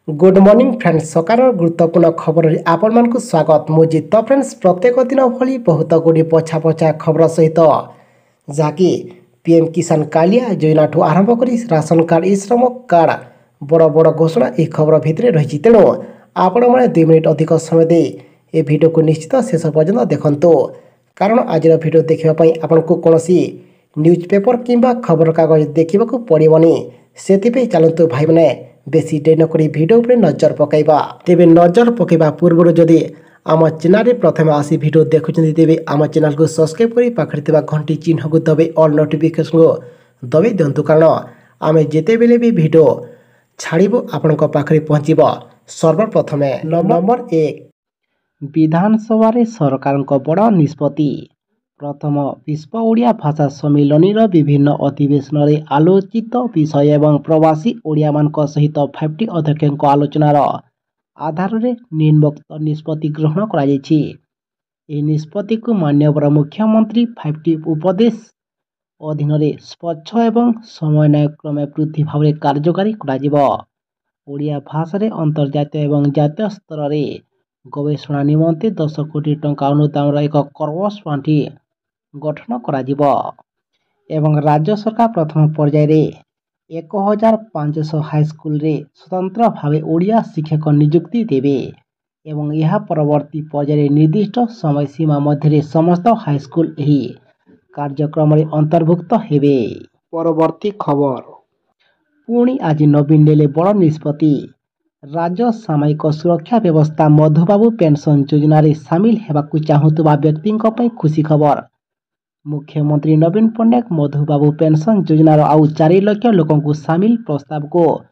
Good morning friends सकार गुरुत्वपूर्ण खबर आपण स्वागत मुझे तो फ्रेंड्स प्रत्येक दिन भली बहुत गुड़ी पछा पछा खबर सहित जहाँकि पीएम किसान कालिया योजना ठू आरंभ कर राशन कार्ड ई श्रम कार्ड बड़ बड़ घोषणा यह खबर भितर रही तेणु आपण मैंने 2 मिनिट अधिक समय दे ए वीडियो को निश्चित शेष पर्यंत देखंतु कारण आज वीडियो देखापी आपन को कौन न्यूज पेपर किंबा खबर कागज देखा पड़ोनी से चलतु भाई मैंने बेसी डे नक भिडियो पर नजर पकईबा तेबे नजर पकईबा पूर्व जदि आम चैनल प्रथम आसी भिडियो देखुं तेबे आम चैनल को सब्सक्राइब कर पाखे घंटी चिन्ह को दबे ऑल नोटिफिकेशन को दबे दिंतु कारण आम जिते बेले भी भिडियो छाड़बू आपण पाखे पहुँचब सर्वप्रथम नंबर 1 विधानसभा सरकार बड़ निष्पत्ति प्रथम विश्व ओडिया भाषा सम्मिलनी विभिन्न अधिवेशन में आलोचित विषय एवं प्रवासी ओडिया मान सहित 5टी अध्यक्ष आलोचनार आधार में निम्नोक्त निष्पत्ति ग्रहण कर निष्पत्ति को माननीय मुख्यमंत्री 5टी उपदेश अधीन स्वच्छ एवं समन्वय क्रमे वृद्धि भाव कार्यकारी ओडिया भाषा रे अंतर्जातीय एवं जातीय स्तर में गवेषणा निमंते 10 कोटी टंका अनुदान एक कर्मस पांठी गठन करा एवं राज्य सरकार प्रथम पर्याय 1500 हाईस्कल रे स्वतंत्र भाव ओडिया शिक्षक नियुक्ति देवे एवं यह परवर्ती पर्याय निर्दिष्ट समय सीमा मध्य समस्त हाईस्कल यही कार्यक्रम रे अंतर्भुक्त हेबे। परवर्ती खबर पुणी आज नवीन नेले बड़ निष्पत्ति राज्य सामयिक सुरक्षा व्यवस्था मधुबाबू पेंशन योजना रे सामिल हेबाकु चाहुतबा व्यक्ति खुशी खबर मुख्यमंत्री नवीन पट्टनायक मधुबाबू पेंशन योजनार आउ 4 लाख लोकों को सामिल प्रस्ताव को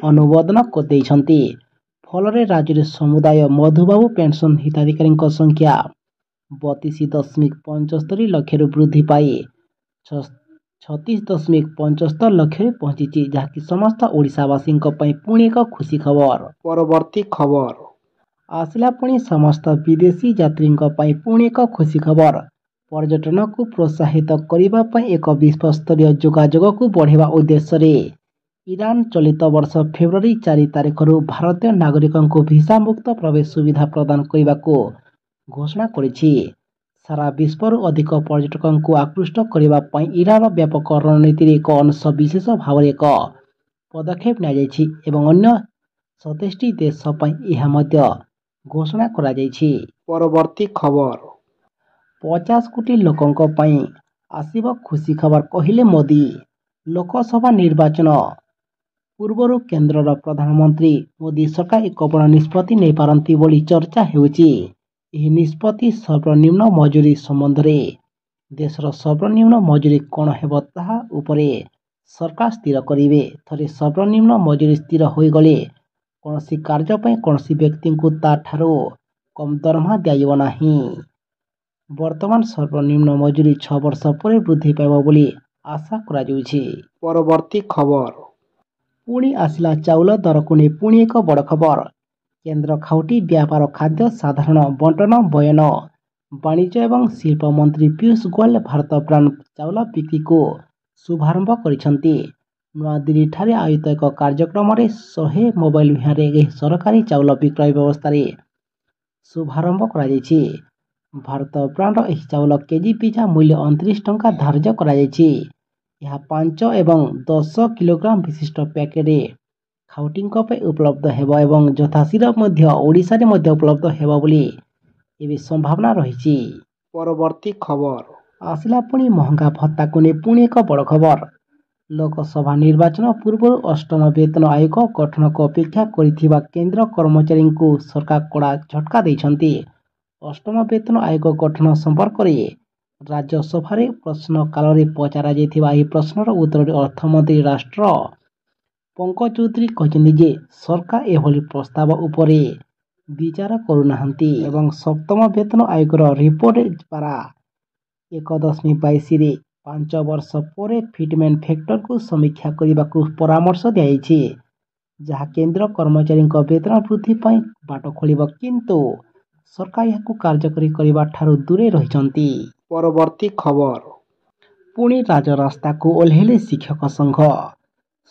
अनुमोदन कर फल राज्य में समुदाय मधुबाबू पेंशन हिताधिकारी संख्या 32.75 लाख वृद्धि पाई 36.75 लाख पहुंची जहाँकि समस्त ओडिशावासी पुणी एक खुशी खबर। परवर्ती खबर आसला पुणी समस्त विदेशी यात्री पुणी एक खुशी खबर पर्यटन को प्रोत्साहित करने एक विश्वस्तरीय जोगाजोग को बढ़ावा उद्देश्य रे ईरान चलित वर्ष फेब्रुआरी 4 तारिख भारतीय नागरिकों को भिसा मुक्त प्रवेश सुविधा प्रदान करने को घोषणा करिछि। सारा विश्वर अधिक पर्यटकों को आकृष्ट करने ईरान व्यापक रणनीति एक अंश विशेष भाव एक पदक्षेप नि अन्य 27 देश घोषणा करा जायछि। परवर्ती खबर 50 कोटी लोकों आसिब खुशी खबर कहले मोदी लोकसभा निर्वाचन पूर्व केंद्र प्रधानमंत्री मोदी सरकार एक बड़ निष्पत्ति नहीं पारती बोली चर्चा होउछि। यह निष्पत्ति सर्वनिम्न मजूरी संबंध में देशर सर्वनिम्न मजूरी कौन हेब ताहा उपरे सरकार स्थिर करिवे। थरे सर्वनिम्न मजूरी स्थिर हो गले कौन कार्य कौन व्यक्ति को ताठारो कम दरमा दिया नहीं। वर्तमान सर्वनिम्न मजूरी 6 वर्ष पर वृद्धि पाइब बोली आशा करा जाउछि। परवर्ती खबर पुणी आसिला चाउल दर को नहीं पुणी एक बड़ खबर केंद्र खाउटी व्यापार खाद्य साधारण बंटन बयन वाणिज्य एवं शिल्प मंत्री पीयूष गोयल भारत ब्रांड चाउल बिक्री को शुभारंभ करिसेंती। नवा दिल्ली ठारे आयोजित एक कार्यक्रम में 100 मोबाइल भ्यान सरकारी चाउल विक्रय व्यवस्था शुभारंभ करा जायछि। भारत ब्रांड यह चाउल केजी पिछा मूल्य 29 टंका धार्य करा जायछि। यह 5 एवं 10 किलोग्राम विशिष्ट पैकेट खाउटी उपलब्ध हेब एवं यथाशीघ्र ओडिशा रे उपलब्ध हेब बोली एबे संभावना रही। परवर्ती खबर आसिला पुणी महंगा भत्ता को नहीं पुणी एक बड़ खबर लोकसभा निर्वाचन पूर्व 8म वेतन आयोग गठन को अपेक्षा करिथिबा केंद्र कर्मचारी को सरकार कड़ा झटका देइछंती। 8म वेतन आयोग गठन संपर्क में राज्यसभा प्रश्न काल में पचरा जाइथिबा एही प्रश्नर उत्तर अर्थमंत्री राष्ट्र पंकज चौधरी कहते सरकार एभली प्रस्ताव उपरे विचार करुनाहांती एवं 7म वेतन आयोग रिपोर्ट पारा 1.22 5 वर्ष पर फिटमेंट फैक्टर को समीक्षा करने को परामर्श दिया जहाँ केंद्र कर्मचारी वेतन वृद्धि बाट खोल किंतु सरकार यह कार्यकारी करने ठारू दूरे रही। परवर्ती खबर पुणी राजरास्ता को ओह्लेले शिक्षक संघ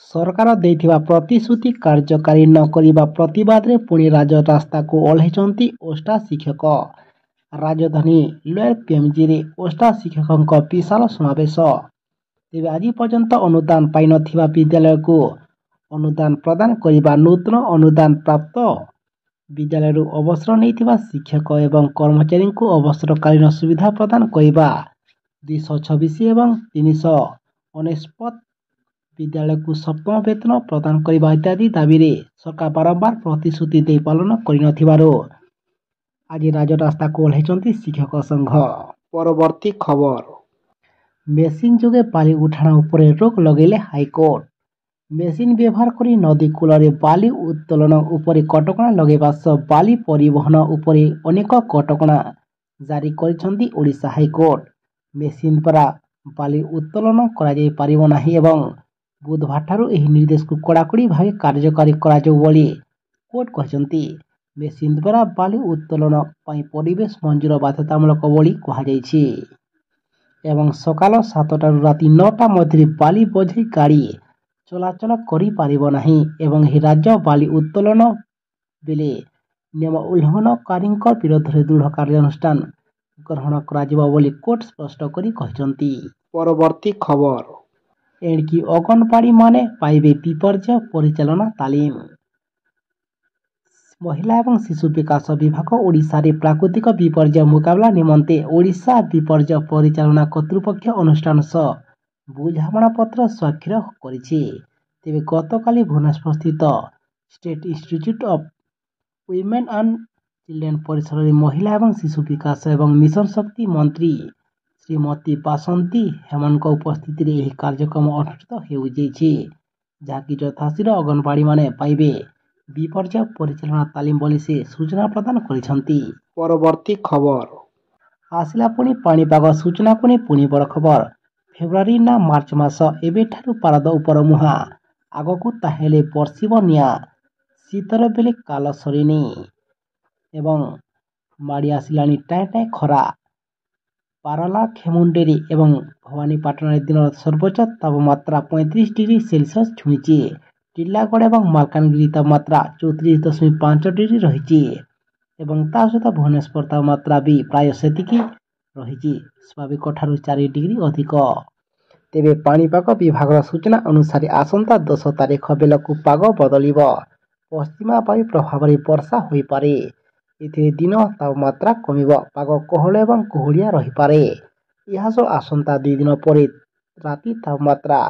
ସରକାର ଦେଇଥିବା ପ୍ରତିଶ୍ରୁତି କାର୍ଯ୍ୟକାରୀ ନ କରିବା ପ୍ରତିବାଦରେ ପୁଣି ରାଜରାସ୍ତାକୁ ଓହ୍ଲାଇଛନ୍ତି ଓଷ୍ଟା ଶିକ୍ଷକ। ରାଜଧାନୀ ଲୋୟର ପିଏମ୍ଜିରେ ଓଷ୍ଟା ଶିକ୍ଷକଙ୍କ ବିଶାଳ ସମାବେଶ। ତେବେ ଆଜି ପର୍ଯ୍ୟନ୍ତ ଅନୁଦାନ ପାଇନଥିବା ବିଦ୍ୟାଳୟକୁ ଅନୁଦାନ ପ୍ରଦାନ କରିବା, ନୂତନ ଅନୁଦାନ ପ୍ରାପ୍ତ ବିଦ୍ୟାଳୟରୁ ଅବସର ନେଇଥିବା ଶିକ୍ଷକ ଏବଂ କର୍ମଚାରୀଙ୍କୁ ଅବସରକାଳୀନ ସୁବିଧା ପ୍ରଦାନ କରିବା, 226 ଏବଂ 349 ବିଦ୍ୟାଳୟକୁ ସପ୍ତମ ବେତନ ପ୍ରଦାନ କରିବା ଇତ୍ୟାଦି ଦାବିରେ ସରକାର ବାରମ୍ବାର ପ୍ରତିଶ୍ରୁତି ଦେଇ ପାଳନ କରିନଥିବାରୁ ଆଜି ରାଜରାସ୍ତାକୁ ଓହ୍ଲାଇଛନ୍ତି ଶିକ୍ଷକ ସଂଘ। ପରବର୍ତ୍ତୀ ଖବର, ମେସିନ୍ ଯୋଗେ ବାଲି ଉଠାଣ ଉପରେ ରୋକ ଲଗାଇଲେ ହାଇକୋର୍ଟ। ମେସିନ୍ ବ୍ୟବହାର କରି ନଦୀ କୂଳରେ ବାଲି ଉତ୍ତୋଳନ ଉପରେ କଟକଣା ଲଗାଇବା ସହ ବାଲି ପରିବହନ ଉପରେ ଅନେକ କଟକଣା ଜାରି କରିଛନ୍ତି ଓଡ଼ିଶା ହାଇକୋର୍ଟ। ମେସିନ୍ ଦ୍ୱାରା ବାଲି ଉତ୍ତୋଳନ କରାଯାଇ ପାରିବ ନାହିଁ ଏବଂ ବୁଧବାରଠାରୁ ଏହି ନିର୍ଦ୍ଦେଶକୁ କଡ଼ାକଡ଼ି ଭାବେ କାର୍ଯ୍ୟକାରୀ କରାଯିବ ବୋଲି କୋର୍ଟ କହିଛନ୍ତି। ମେସିନ୍ ଦ୍ୱାରା ବାଲି ଉତ୍ତୋଳନ ପାଇଁ ପରିବେଶ ମଞ୍ଜୁର ବାଧ୍ୟତାମୂଳକ ବୋଲି କୁହାଯାଇଛି ଏବଂ ସକାଳ 7ଟାରୁ ରାତି 9ଟା ମଧ୍ୟରେ ବାଲି ବୋଝେଇ ଗାଡ଼ି ଚଳାଚଳ କରିପାରିବ ନାହିଁ ଏବଂ ଏହି ରାଜ୍ୟ ବାଲି ଉତ୍ତୋଳନ ବେଳେ ନିୟମ ଉଲ୍ଲଂଘନକାରୀଙ୍କ ବିରୋଧରେ ଦୃଢ଼ କାର୍ଯ୍ୟାନୁଷ୍ଠାନ ଗ୍ରହଣ କରାଯିବ ବୋଲି କୋର୍ଟ ସ୍ପଷ୍ଟ କରି କହିଛନ୍ତି। ପରବର୍ତ୍ତୀ ଖବର, ଏଣିକି ଅଙ୍ଗନବାଡ଼ିମାନେ ପାଇବେ ବିପର୍ଯ୍ୟୟ ପରିଚାଳନା ତାଲିମ। ମହିଳା ଏବଂ ଶିଶୁ ବିକାଶ ବିଭାଗ ଓଡ଼ିଶାରେ ପ୍ରାକୃତିକ ବିପର୍ଯ୍ୟୟ ମୁକାବିଲା ନିମନ୍ତେ ଓଡ଼ିଶା ବିପର୍ଯ୍ୟୟ ପରିଚାଳନା କର୍ତ୍ତୃପକ୍ଷ ଅନୁଷ୍ଠାନ ସହ ବୁଝାମଣାପତ୍ର ସ୍ୱାକ୍ଷର କରିଛି। ତେବେ ଗତକାଲି ଭୁବନେଶ୍ୱରସ୍ଥିତ state institute of women and children ପରିସରରେ ମହିଳା ଏବଂ ଶିଶୁ ବିକାଶ ଏବଂ ମିଶନ ଶକ୍ତି ମନ୍ତ୍ରୀ ଶ୍ରୀମତୀ ବାସନ୍ତୀ ହେମଙ୍କ ଉପସ୍ଥିତିରେ ଏହି କାର୍ଯ୍ୟକ୍ରମ ଅନୁଷ୍ଠିତ ହୋଇଯାଇଛି, ଯାହାକି ଯଥାଶୀଘ୍ର ଅଙ୍ଗନବାଡ଼ିମାନେ ପାଇବେ ବିପର୍ଯ୍ୟୟ ପରିଚାଳନା ତାଲିମ ବୋଲି ସେ ସୂଚନା ପ୍ରଦାନ କରିଛନ୍ତି। ପରବର୍ତ୍ତୀ ଖବର, ଆସିଲା ପୁଣି ପାଣିପାଗ ସୂଚନାକୁ ନେଇ ପୁଣି ବଡ଼ ଖବର। ଫେବୃଆରୀ ନା ମାର୍ଚ୍ଚ ମାସ ଏବେଠାରୁ ପାରଦ ଉପର ମୁହାଁ, ଆଗକୁ ତାହେଲେ ବର୍ଷିବ ନିଆଁ। ଶୀତର ବେଳେ କାଲ ସରିନି ଏବଂ ମାଡ଼ି ଆସିଲାଣି ଟାଏଁ ଟାଏଁ ଖରା। ପାରଳାଖେମୁଣ୍ଡିରେ ଏବଂ ଭବାନୀପାଟଣାରେ ଦିନର ସର୍ବୋଚ୍ଚ ତାପମାତ୍ରା 35 ଡିଗ୍ରୀ ସେଲସିୟସ୍ ଛୁଇଁଛି। ଟିଟିଲାଗଡ଼ ଏବଂ ମାଲକାନଗିରି ତାପମାତ୍ରା 34.5 ଡିଗ୍ରୀ ରହିଛି ଏବଂ ତା ସହିତ ଭୁବନେଶ୍ୱର ତାପମାତ୍ରା ବି ପ୍ରାୟ ସେତିକି ରହିଛି, ସ୍ୱାଭାବିକଠାରୁ 4 ଡିଗ୍ରୀ ଅଧିକ। ତେବେ ପାଣିପାଗ ବିଭାଗର ସୂଚନା ଅନୁସାରେ ଆସନ୍ତା 10 ତାରିଖ ବେଳକୁ ପାଗ ବଦଳିବ। ପଶ୍ଚିମା ବାୟୁ ପ୍ରଭାବରେ ବର୍ଷା ହୋଇପାରେ। ଏଥିରେ ଦିନ ତାପମାତ୍ରା କମିବ, ପାଗ କୋହଳ ଏବଂ କୁହୁଡ଼ିଆ ରହିପାରେ। ଏହାସହ ଆସନ୍ତା 2 ଦିନ ପରେ ରାତି ତାପମାତ୍ରା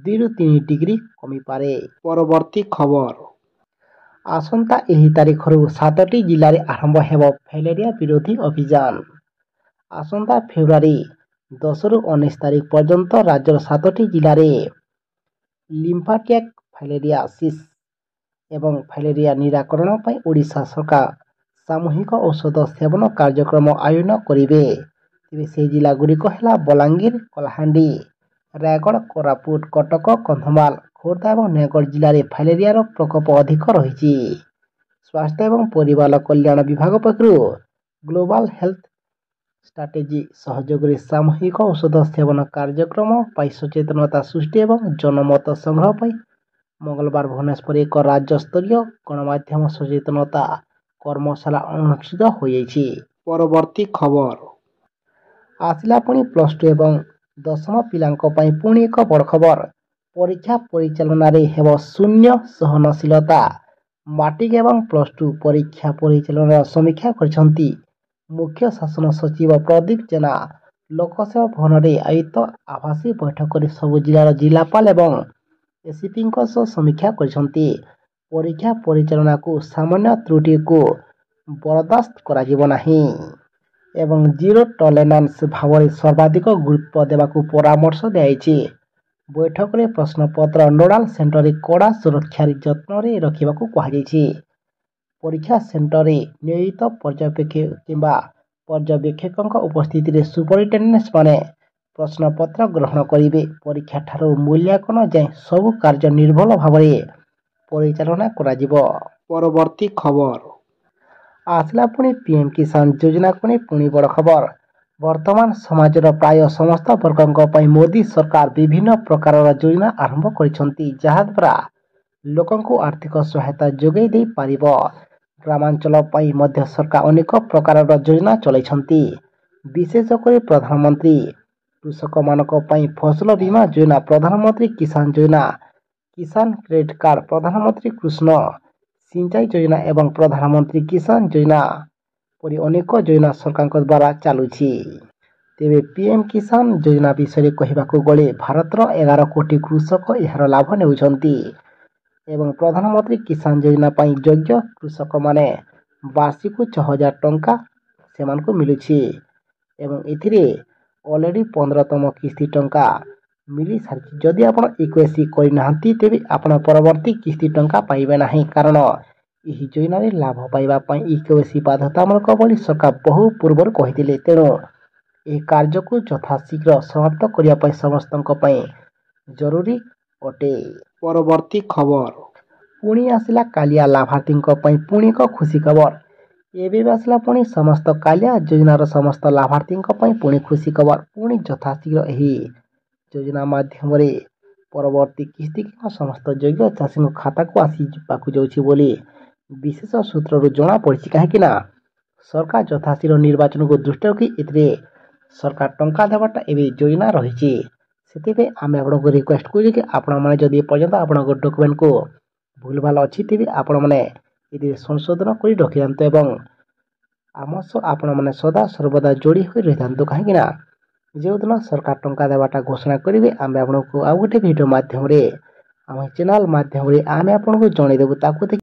2ରୁ 3 ଡିଗ୍ରୀ କମିପାରେ। ପରବର୍ତ୍ତୀ ଖବର, ଆସନ୍ତା ଏହି ତାରିଖରୁ 7ଟି ଜିଲ୍ଲାରେ ଆରମ୍ଭ ହେବ ଫାଇଲେରିଆ ବିରୋଧୀ ଅଭିଯାନ। ଆସନ୍ତା ଫେବୃଆରୀ 10ରୁ 19 ତାରିଖ ପର୍ଯ୍ୟନ୍ତ ରାଜ୍ୟର 7ଟି ଜିଲ୍ଲାରେ ଲିମ୍ଫାଟିକ୍ ଫାଇଲେରିଆସିସ୍ ଏବଂ ଫାଇଲେରିଆ ନିରାକରଣ ପାଇଁ ଓଡ଼ିଶା ସରକାର ସାମୂହିକ ଔଷଧ ସେବନ କାର୍ଯ୍ୟକ୍ରମ ଆୟୋଜନ କରିବେ। ତେବେ ସେହି ଜିଲ୍ଲାଗୁଡ଼ିକ ହେଲା ବଲାଙ୍ଗୀର, କଳାହାଣ୍ଡି, ରାୟଗଡ଼, କୋରାପୁଟ, କଟକ, କନ୍ଧମାଳ, ଖୋର୍ଦ୍ଧା ଏବଂ ନୟାଗଡ଼ ଜିଲ୍ଲାରେ ଫାଇଲେରିଆର ପ୍ରକୋପ ଅଧିକ ରହିଛି। ସ୍ୱାସ୍ଥ୍ୟ ଏବଂ ପରିବାର କଲ୍ୟାଣ ବିଭାଗ ପକ୍ଷରୁ ଗ୍ଲୋବାଲ ହେଲ୍ଥ ଷ୍ଟ୍ରାଟେଜି ସହଯୋଗରେ ସାମୂହିକ ଔଷଧ ସେବନ କାର୍ଯ୍ୟକ୍ରମ ପାଇଁ ସଚେତନତା ସୃଷ୍ଟି ଏବଂ ଜନମତ ସଂଗ୍ରହ ପାଇଁ ମଙ୍ଗଳବାର ଭୁବନେଶ୍ୱରରେ ଏକ ରାଜ୍ୟସ୍ତରୀୟ ଗଣମାଧ୍ୟମ ସଚେତନତା କର୍ମଶାଳା ଅନୁଷ୍ଠିତ ହୋଇଯାଇଛି। ପରବର୍ତ୍ତୀ ଖବର, ଆସିଲା ପୁଣି +2 ଏବଂ 10ମ ପିଲାଙ୍କ ପାଇଁ ପୁଣି ଏକ ବଡ଼ ଖବର। ପରୀକ୍ଷା ପରିଚାଳନାରେ ହେବ ଶୂନ୍ୟ ସହନଶୀଳତା। ମାଟ୍ରିକ ଏବଂ +2 ପରୀକ୍ଷା ପରିଚାଳନାର ସମୀକ୍ଷା କରିଛନ୍ତି ମୁଖ୍ୟ ଶାସନ ସଚିବ ପ୍ରଦୀପ ଜେନା। ଲୋକସେବା ଭବନରେ ଆୟୋଜିତ ଆଭାସୀ ବୈଠକରେ ସବୁ ଜିଲ୍ଲାର ଜିଲ୍ଲାପାଳ ଏବଂ ଏସିପିଙ୍କ ସହ ସମୀକ୍ଷା କରିଛନ୍ତି। ପରୀକ୍ଷା ପରିଚାଳନାକୁ ସାମାନ୍ୟ ତ୍ରୁଟିକୁ ବରଦାସ୍ତ କରାଯିବ ନାହିଁ ଏବଂ ଜିରୋ ଟଲେରାନ୍ସ ଭାବରେ ସର୍ବାଧିକ ଗୁରୁତ୍ୱ ଦେବାକୁ ପରାମର୍ଶ ଦିଆଯାଇଛି। ବୈଠକରେ ପ୍ରଶ୍ନପତ୍ର ନୋଡାଲ ସେଣ୍ଟରରେ କଡ଼ା ସୁରକ୍ଷାର ଯତ୍ନରେ ରଖିବାକୁ କୁହାଯାଇଛି। ପରୀକ୍ଷା ସେଣ୍ଟରରେ ନିୟୋଜିତ ପର୍ଯ୍ୟବେକ୍ଷକ କିମ୍ବା ପର୍ଯ୍ୟବେକ୍ଷକଙ୍କ ଉପସ୍ଥିତିରେ ସୁପରିଟେଣ୍ଡେଣ୍ଟମାନେ ପ୍ରଶ୍ନପତ୍ର ଗ୍ରହଣ କରିବେ। ପରୀକ୍ଷାଠାରୁ ମୂଲ୍ୟାଙ୍କନ ଯାଏଁ ସବୁ କାର୍ଯ୍ୟ ନିର୍ଭୁଲ ଭାବରେ ପରିଚାଳନା କରାଯିବ। ପରବର୍ତ୍ତୀ ଖବର, ଆସିଲା ପୁଣି ପିଏମ୍ କିଷାନ ଯୋଜନାକୁ ନେଇ ପୁଣି ବଡ଼ ଖବର। ବର୍ତ୍ତମାନ ସମାଜର ପ୍ରାୟ ସମସ୍ତ ବର୍ଗଙ୍କ ପାଇଁ ମୋଦି ସରକାର ବିଭିନ୍ନ ପ୍ରକାରର ଯୋଜନା ଆରମ୍ଭ କରିଛନ୍ତି, ଯାହାଦ୍ୱାରା ଲୋକଙ୍କୁ ଆର୍ଥିକ ସହାୟତା ଯୋଗାଇ ଦେଇପାରିବ। ଗ୍ରାମାଞ୍ଚଳ ପାଇଁ ମଧ୍ୟ ସରକାର ଅନେକ ପ୍ରକାରର ଯୋଜନା ଚଳାଇଛନ୍ତି। ବିଶେଷ କରି ପ୍ରଧାନମନ୍ତ୍ରୀ କୃଷକମାନଙ୍କ ପାଇଁ ଫସଲ ବୀମା ଯୋଜନା, ପ୍ରଧାନମନ୍ତ୍ରୀ କିଷାନ ଯୋଜନା, କିଷାନ କ୍ରେଡିଟ୍ କାର୍ଡ, ପ୍ରଧାନମନ୍ତ୍ରୀ କୃଷି ସିଞ୍ଚାଇ ଯୋଜନା ଏବଂ ପ୍ରଧାନମନ୍ତ୍ରୀ କିଷାନ ଯୋଜନା ପରି ଅନେକ ଯୋଜନା ସରକାରଙ୍କ ଦ୍ୱାରା ଚାଲୁଛି। ତେବେ ପିଏମ୍ କିଷାନ ଯୋଜନା ବିଷୟରେ କହିବାକୁ ଗଲେ ଭାରତର 11 କୋଟି କୃଷକ ଏହାର ଲାଭ ନେଉଛନ୍ତି ଏବଂ ପ୍ରଧାନମନ୍ତ୍ରୀ କିଷାନ ଯୋଜନା ପାଇଁ ଯୋଗ୍ୟ କୃଷକମାନେ ବାର୍ଷିକ 6,000 ଟଙ୍କା ସେମାନଙ୍କୁ ମିଳୁଛି ଏବଂ ଏଥିରେ ଅଲରେଡି 15ତମ କିସ୍ତି ଟଙ୍କା ମିଳିସାରିଛି। ଯଦି ଆପଣ ଇକେୱାଇସି କରିନାହାନ୍ତି ତେବେ ଆପଣ ପରବର୍ତ୍ତୀ କିସ୍ତି ଟଙ୍କା ପାଇବେ ନାହିଁ, କାରଣ ଏହି ଯୋଜନାରେ ଲାଭ ପାଇବା ପାଇଁ ଇକେୱାଇସି ବାଧ୍ୟତାମୂଳକ ବୋଲି ସରକାର ବହୁ ପୂର୍ବରୁ କହିଥିଲେ। ତେଣୁ ଏହି କାର୍ଯ୍ୟକୁ ଯଥାଶୀଘ୍ର ସମାପ୍ତ କରିବା ପାଇଁ ସମସ୍ତଙ୍କ ପାଇଁ ଜରୁରୀ ଅଟେ। ପରବର୍ତ୍ତୀ ଖବର ପୁଣି ଆସିଲା କାଳିଆ ଲାଭାର୍ଥୀଙ୍କ ପାଇଁ ପୁଣି ଏକ ଖୁସି ଖବର। ଏବେ ବି ଆସିଲା ପୁଣି ସମସ୍ତ କାଳିଆ ଯୋଜନାର ସମସ୍ତ ଲାଭାର୍ଥୀଙ୍କ ପାଇଁ ପୁଣି ଖୁସି ଖବର। ପୁଣି ଯଥାଶୀଘ୍ର ଏହି ଯୋଜନା ମାଧ୍ୟମରେ ପରବର୍ତ୍ତୀ କିସ୍ତି କିମ୍ବା ସମସ୍ତ ଯୋଗ୍ୟ ଚାଷୀଙ୍କ ଖାତାକୁ ଆସିବାକୁ ଯାଉଛି ବୋଲି ବିଶେଷ ସୂତ୍ରରୁ ଜଣାପଡ଼ିଛି। କାହିଁକି ନା ସରକାର ଯଥାଶୀଘ୍ର ନିର୍ବାଚନକୁ ଦୃଷ୍ଟିରେ ରଖି ଏଥିରେ ସରକାର ଟଙ୍କା ଦେବାଟା ଏବେ ଯୋଜନା ରହିଛି। ସେଥିପାଇଁ ଆମେ ଆପଣଙ୍କୁ ରିକ୍ୱେଷ୍ଟ କରୁଛୁ କି ଆପଣମାନେ ଯଦି ଏପର୍ଯ୍ୟନ୍ତ ଆପଣଙ୍କ ଡକୁମେଣ୍ଟକୁ ଭୁଲଭାଲ ଅଛି ତେବେ ଆପଣମାନେ ଏଥିରେ ସଂଶୋଧନ କରି ରଖିଥାନ୍ତୁ ଏବଂ ଆମ ସହ ଆପଣମାନେ ସଦା ସର୍ବଦା ଯୋଡ଼ି ହୋଇ ରହିଥାନ୍ତୁ। କାହିଁକି ନା ଯେଉଁଦିନ ସରକାର ଟଙ୍କା ଦେବାଟା ଘୋଷଣା କରିବେ ଆମେ ଆପଣଙ୍କୁ ଆଉ ଗୋଟେ ଭିଡ଼ିଓ ମାଧ୍ୟମରେ ଆମ ଚ୍ୟାନେଲ ମାଧ୍ୟମରେ ଆମେ ଆପଣଙ୍କୁ ଜଣାଇଦେବୁ। ତାକୁ ଦେଖି